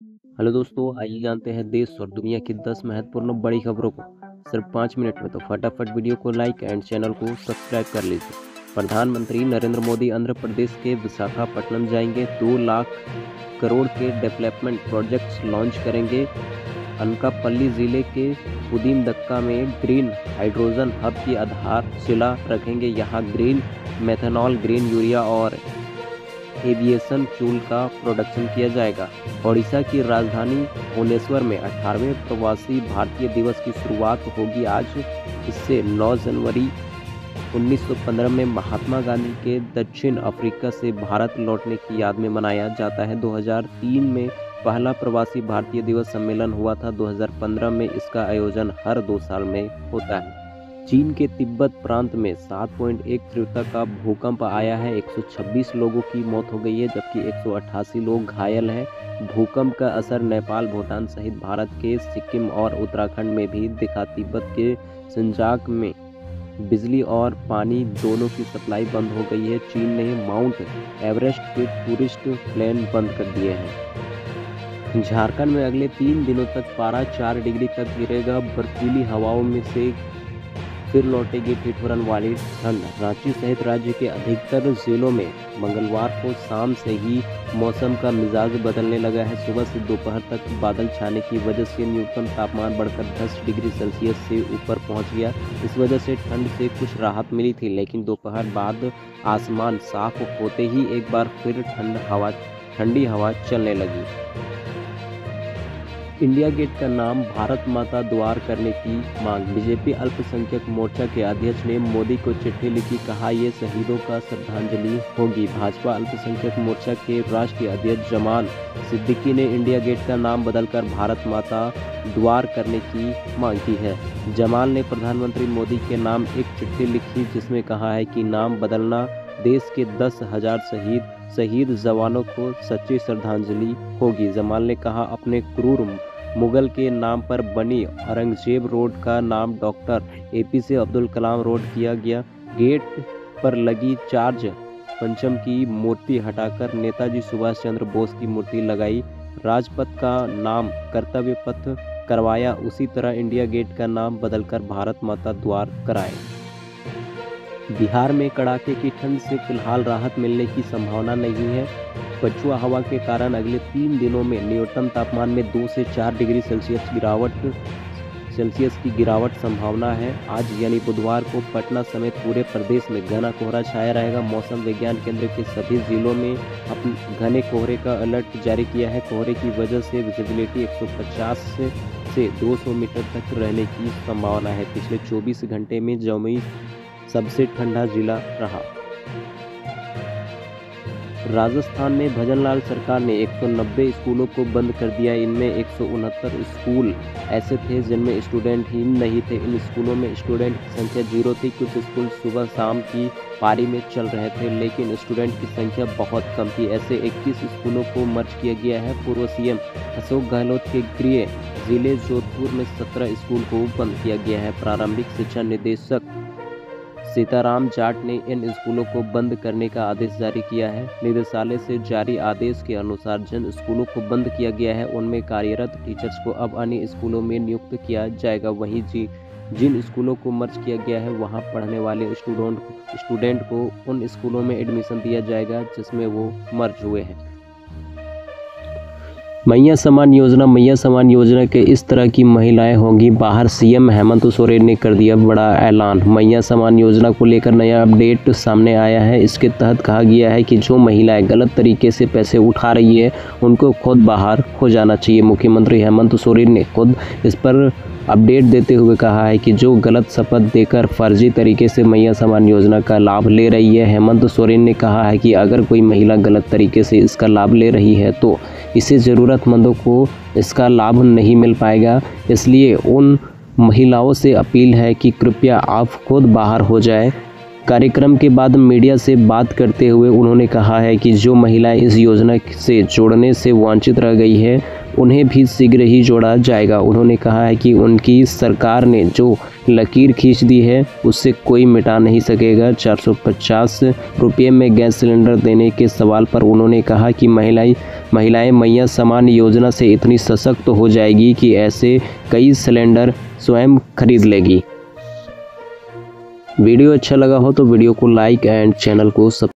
Hello दोस्तों, आइए जानते हैं देश और दुनिया की 10 महत्वपूर्ण बड़ी खबरों को सिर्फ 5 मिनट में। तो फटाफट वीडियो को लाइक एंड चैनल को सब्सक्राइब कर लीजिए। प्रधानमंत्री नरेंद्र मोदी आंध्र प्रदेश के विशाखापट्टनम जाएंगे। 2 लाख करोड़ के डेवलपमेंट प्रोजेक्ट्स लॉन्च करेंगे। अनकापल्ली जिले के उदीमदक्का में ग्रीन हाइड्रोजन हब की आधारशिला रखेंगे। यहाँ ग्रीन मेथनॉल, ग्रीन यूरिया और एविएशन फ्यूल का प्रोडक्शन किया जाएगा। ओडिशा की राजधानी भुवनेश्वर में 18वें प्रवासी भारतीय दिवस की शुरुआत होगी आज। इससे 9 जनवरी 1915 में महात्मा गांधी के दक्षिण अफ्रीका से भारत लौटने की याद में मनाया जाता है। 2003 में पहला प्रवासी भारतीय दिवस सम्मेलन हुआ था। 2015 में इसका आयोजन हर 2 साल में होता है। चीन के तिब्बत प्रांत में 7.1 तीव्रता का भूकंप आया है। 126 लोगों की मौत हो गई है, जबकि 188 लोग घायल हैं। भूकंप का असर नेपाल, भूटान सहित भारत के सिक्किम और उत्तराखंड में भी दिखा। तिब्बत के संजाक में बिजली और पानी दोनों की सप्लाई बंद हो गई है। चीन ने माउंट एवरेस्ट के टूरिस्ट प्लेन बंद कर दिए हैं। झारखंड में अगले 3 दिनों तक पारा 4 डिग्री तक गिरेगा। बर्फीली हवाओं में से फिर लौटेगी ठिठुरन वाली ठंड। रांची सहित राज्य के अधिकतर जिलों में मंगलवार को शाम से ही मौसम का मिजाज बदलने लगा है। सुबह से दोपहर तक बादल छाने की वजह से न्यूनतम तापमान बढ़कर 10 डिग्री सेल्सियस से ऊपर पहुंच गया। इस वजह से ठंड से कुछ राहत मिली थी, लेकिन दोपहर बाद आसमान साफ होते ही एक बार फिर ठंडी हवा चलने लगी। इंडिया गेट का नाम भारत माता द्वार करने की मांग। बीजेपी अल्पसंख्यक मोर्चा के अध्यक्ष ने मोदी को चिट्ठी लिखी, कहा ये शहीदों का श्रद्धांजलि होगी। भाजपा अल्पसंख्यक मोर्चा के राष्ट्रीय अध्यक्ष जमाल सिद्दीकी ने इंडिया गेट का नाम बदलकर भारत माता द्वार करने की मांग की है। जमाल ने प्रधानमंत्री मोदी के नाम एक चिट्ठी लिखी, जिसमें कहा है कि नाम बदलना देश के 10,000 शहीद जवानों को सच्ची श्रद्धांजलि होगी। जमाल ने कहा, अपने क्रूर मुगल के नाम पर बनी औरंगजेब रोड का नाम doctor APJ Abdul Kalam road किया गया। गेट पर लगी चार्ज पंचम की मूर्ति हटाकर नेताजी सुभाष चंद्र बोस की मूर्ति लगाई। राजपथ का नाम कर्तव्य पथ करवाया। उसी तरह इंडिया गेट का नाम बदलकर भारत माता द्वार कराए। बिहार में कड़ाके की ठंड से फिलहाल राहत मिलने की संभावना नहीं है। पछुआ हवा के कारण अगले 3 दिनों में न्यूनतम तापमान में 2 से 4 डिग्री सेल्सियस की गिरावट संभावना है। आज यानी बुधवार को पटना समेत पूरे प्रदेश में घना कोहरा छाया रहेगा। मौसम विज्ञान केंद्र के सभी जिलों में अपने घने कोहरे का अलर्ट जारी किया है। कोहरे की वजह से विजिबिलिटी 150 से 200 मीटर तक रहने की संभावना है। पिछले 24 घंटे में जमुई सबसे ठंडा जिला रहा। राजस्थान में भजनलाल सरकार ने 190 स्कूलों को बंद कर दिया। इनमें 169 स्कूल ऐसे थे जिनमें स्टूडेंट ही नहीं थे। इन स्कूलों में स्टूडेंट की संख्या 0 थी। कुछ स्कूल सुबह शाम की पारी में चल रहे थे, लेकिन स्टूडेंट की संख्या बहुत कम थी। ऐसे 21 स्कूलों को मर्ज किया गया है। पूर्व CM अशोक गहलोत के गृह जिले जोधपुर में 17 स्कूल को बंद किया गया है। प्रारंभिक शिक्षा निदेशक सीताराम जाट ने इन स्कूलों को बंद करने का आदेश जारी किया है। निदेशालय से जारी आदेश के अनुसार जिन स्कूलों को बंद किया गया है उनमें कार्यरत टीचर्स को अब अन्य स्कूलों में नियुक्त किया जाएगा। वहीं जिन स्कूलों को मर्ज किया गया है वहां पढ़ने वाले स्टूडेंट को उन स्कूलों में एडमिशन दिया जाएगा जिसमें वो मर्ज हुए हैं। मैया समान योजना के इस तरह की महिलाएं होंगी बाहर। CM हेमंत सोरेन ने कर दिया बड़ा ऐलान। मैया समान योजना को लेकर नया अपडेट सामने आया है। इसके तहत कहा गया है कि जो महिलाएं गलत तरीके से पैसे उठा रही है उनको खुद बाहर हो जाना चाहिए। मुख्यमंत्री हेमंत सोरेन ने खुद इस पर अपडेट देते हुए कहा है कि जो गलत शपथ देकर फर्जी तरीके से मैया समान योजना का लाभ ले रही है। हेमंत सोरेन ने कहा है कि अगर कोई महिला गलत तरीके से इसका लाभ ले रही है तो इसे ज़रूरतमंदों को इसका लाभ नहीं मिल पाएगा। इसलिए उन महिलाओं से अपील है कि कृपया आप खुद बाहर हो जाए। कार्यक्रम के बाद मीडिया से बात करते हुए उन्होंने कहा है कि जो महिलाएं इस योजना से जोड़ने से वंचित रह गई है उन्हें भी शीघ्र ही जोड़ा जाएगा। उन्होंने कहा है कि उनकी सरकार ने जो लकीर खींच दी है उससे कोई मिटा नहीं सकेगा। 450 रुपये में गैस सिलेंडर देने के सवाल पर उन्होंने कहा कि महिलाएं मैया समान योजना से इतनी सशक्त हो जाएगी कि ऐसे कई सिलेंडर स्वयं खरीद लेगी। वीडियो अच्छा लगा हो तो वीडियो को लाइक एंड चैनल को सब्सक्राइब